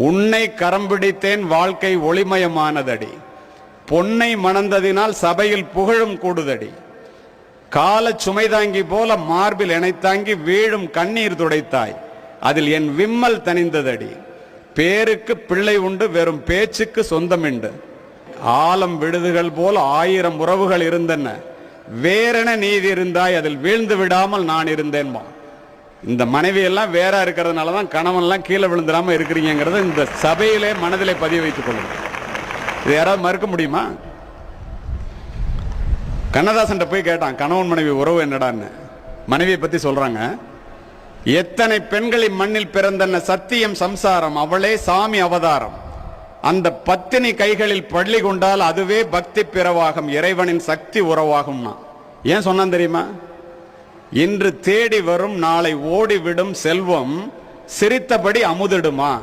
உன்னை கரம் பிடித்தேன் வாழ்க்கை ஒளிமயமானதடி, பொன்னை மணந்ததினால் சபையில் புகழும் கூடுதடி, கால சுமைதாங்கி போல மார்பில் இணைத்தாங்கி வீழும் கண்ணீர் துடைத்தாய், அதில் என் விம்மல் தனிந்ததடி, பேருக்கு பிள்ளை உண்டு வெறும் பேச்சுக்கு சொந்தமிண்டு, ஆலம் விடுதுகள் போல் 1000 உறவுகள் இருந்தன, வேறென நீதி இருந்தாய் அதில் வீழ்ந்து விடாமல் நான் இருந்தேன்மா. இந்த மனைவி எல்லாம் வேற இருக்கிறதுனால தான் கணவன்லாம் கீழே விழுந்துடாம இருக்கிறீங்கிறத இந்த சபையிலே மனதிலே பதிய வைத்துக் கொள்ளுங்க. இது யாராவது மறுக்க முடியுமா? கண்ணதாசன் போய் கேட்டான், கணவன் மனைவி உறவு என்னடான்னு. மனைவியை பத்தி சொல்றாங்க, எத்தனை பெண்களின் மண்ணில் பிறந்தன சத்தியம் சம்சாரம், அவளே சாமி அவதாரம், அந்த பத்தினி கைகளில் பள்ளி கொண்டால் அதுவே பக்தி பிறவாகும், இறைவனின் சக்தி உறவாகும்னா. ஏன் சொன்னான் தெரியுமா? இன்று தேடி வரும் நாளை ஓடிவிடும் செல்வம் சிரித்தபடி அமுதிடுமா.